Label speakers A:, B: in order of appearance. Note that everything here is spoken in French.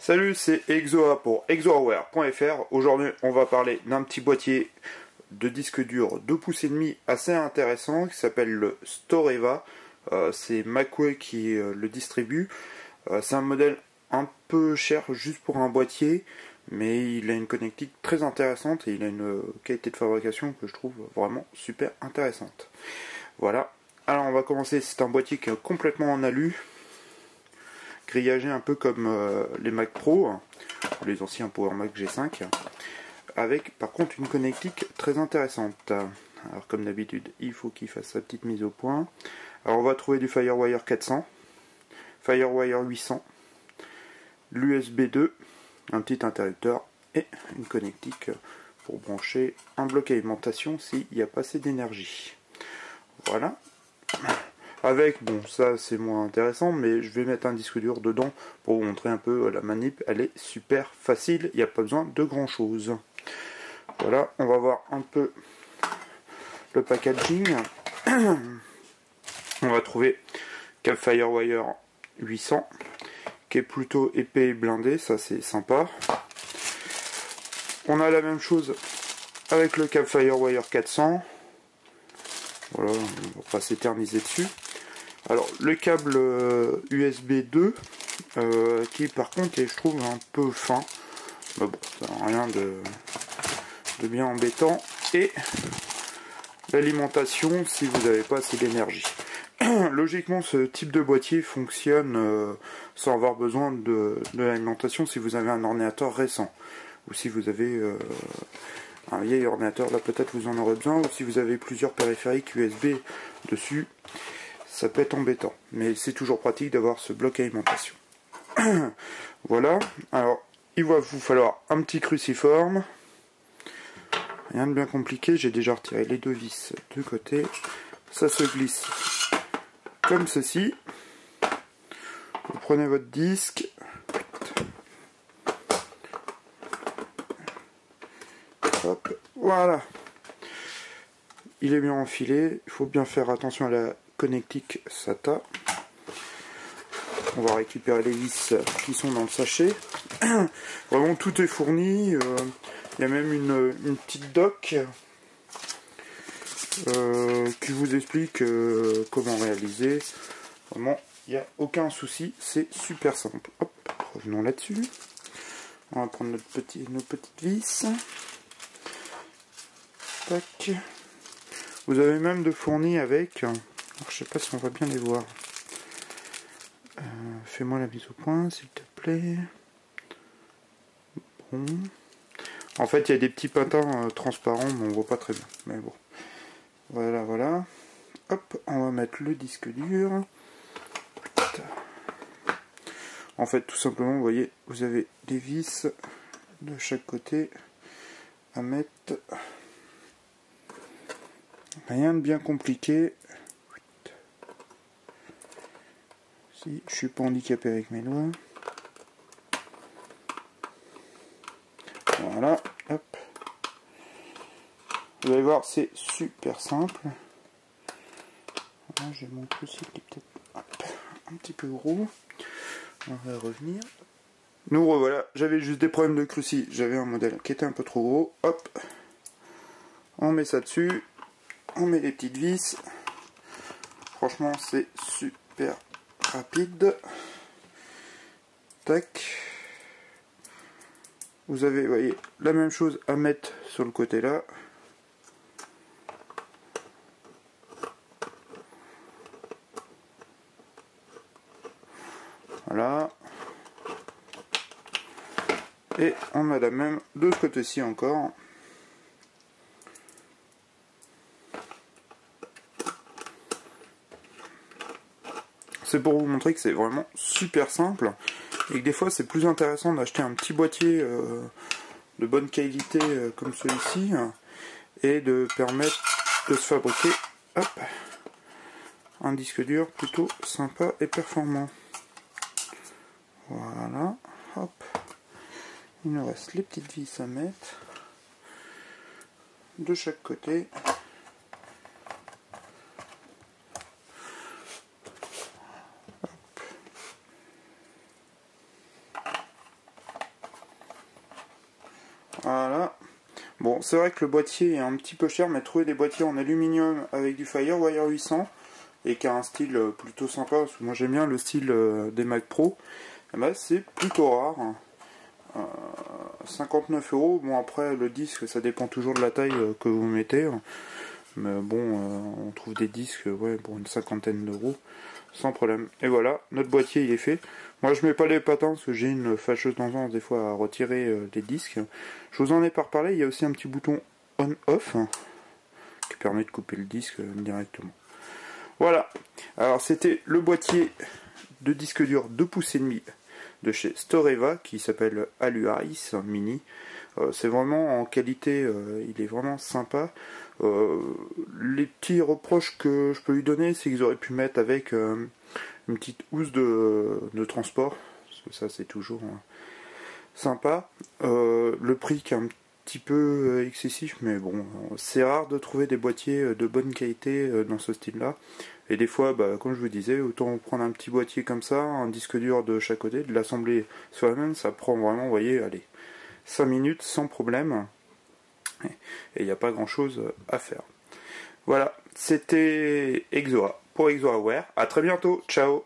A: Salut, c'est Exoa pour exohardware.fr. Aujourd'hui, on va parler d'un petit boîtier de disque dur 2,5 pouces assez intéressant qui s'appelle le Storeva. C'est Macway qui le distribue. C'est un modèle un peu cher juste pour un boîtier, mais il a une connectique très intéressante et il a une qualité de fabrication que je trouve vraiment super intéressante. Voilà. Alors on va commencer. C'est un boîtier qui est complètement en alu, grillagé un peu comme les Mac Pro, les anciens Power Mac G5, avec par contre une connectique très intéressante. Alors comme d'habitude, il faut qu'il fasse sa petite mise au point. Alors on va trouver du Firewire 400, Firewire 800, l'USB 2, un petit interrupteur et une connectique pour brancher un bloc alimentation s'il n'y a pas assez d'énergie. Voilà. Avec, bon ça c'est moins intéressant, mais je vais mettre un disque dur dedans pour vous montrer un peu la manip. Elle est super facile, il n'y a pas besoin de grand chose. Voilà, on va voir un peu le packaging. On va trouver câble Firewire 800 qui est plutôt épais et blindé, ça c'est sympa. On a la même chose avec le câble Firewire 400. Voilà, on va pas s'éterniser dessus. Alors le câble USB 2 qui par contre est, je trouve, un peu fin, mais bon, ça n'a rien de bien embêtant. Et l'alimentation si vous n'avez pas assez d'énergie. Logiquement ce type de boîtier fonctionne sans avoir besoin de l'alimentation si vous avez un ordinateur récent, ou si vous avez un vieil ordinateur, là peut-être vous en aurez besoin, ou si vous avez plusieurs périphériques USB dessus, ça peut être embêtant, mais c'est toujours pratique d'avoir ce bloc alimentation. Voilà, alors il va vous falloir un petit cruciforme, rien de bien compliqué, j'ai déjà retiré les deux vis de côté, ça se glisse comme ceci, vous prenez votre disque, hop, voilà, il est bien enfilé, il faut bien faire attention à la connectique SATA. On va récupérer les vis qui sont dans le sachet. Vraiment tout est fourni. Il y a même une petite doc qui vous explique comment réaliser. Vraiment, il n'y a aucun souci, c'est super simple. Hop, revenons là-dessus. On va prendre nos petites vis. Tac. Vous avez même de fourni avec. Alors, je sais pas si on va bien les voir. Fais-moi la mise au point, s'il te plaît. Bon. En fait, il y a des petits patins transparents, mais on voit pas très bien. Mais bon. Voilà, voilà. Hop, on va mettre le disque dur. En fait, tout simplement, vous voyez, vous avez des vis de chaque côté à mettre. Rien de bien compliqué. Si je suis pas handicapé avec mes doigts. Voilà, hop. Vous allez voir, c'est super simple. Voilà, j'ai mon cruci qui est peut-être un petit peu gros. On va revenir. Nous revoilà, j'avais juste des problèmes de cruci. J'avais un modèle qui était un peu trop gros. Hop. On met ça dessus. On met les petites vis. Franchement, c'est super rapide. Tac. Vous avez, vous voyez, la même chose à mettre sur le côté là. Voilà. Et on a la même de ce côté-ci encore. C'est pour vous montrer que c'est vraiment super simple et que des fois c'est plus intéressant d'acheter un petit boîtier de bonne qualité comme celui-ci et de permettre de se fabriquer, hop, un disque dur plutôt sympa et performant. Voilà, hop, il nous reste les petites vis à mettre de chaque côté. Bon, c'est vrai que le boîtier est un petit peu cher, mais trouver des boîtiers en aluminium avec du Firewire 800 et qui a un style plutôt sympa, parce que moi j'aime bien le style des Mac Pro, eh ben, c'est plutôt rare. 59 euros. Bon, après le disque, ça dépend toujours de la taille que vous mettez, mais bon, on trouve des disques, ouais, pour une cinquantaine d'euros sans problème. Et voilà, notre boîtier il est fait. Moi je mets pas les patins parce que j'ai une fâcheuse tendance des fois à retirer les disques. Je vous en ai pas reparlé, il y a aussi un petit bouton on-off qui permet de couper le disque directement. Voilà, alors c'était le boîtier de disque dur 2,5 pouces de chez Storeva qui s'appelle Aluaris Mini. C'est vraiment en qualité, il est vraiment sympa. Les petits reproches que je peux lui donner, c'est qu'ils auraient pu mettre avec une petite housse de transport, parce que ça c'est toujours sympa. Le prix qui est un petit peu excessif, mais bon, c'est rare de trouver des boîtiers de bonne qualité dans ce style-là. Et des fois, bah, comme je vous disais, autant prendre un petit boîtier comme ça, un disque dur de chaque côté, de l'assembler soi-même, ça prend vraiment, vous voyez, allez, 5 minutes sans problème. Et il n'y a pas grand chose à faire. Voilà, c'était Exoa pour ExoAware. A très bientôt, ciao.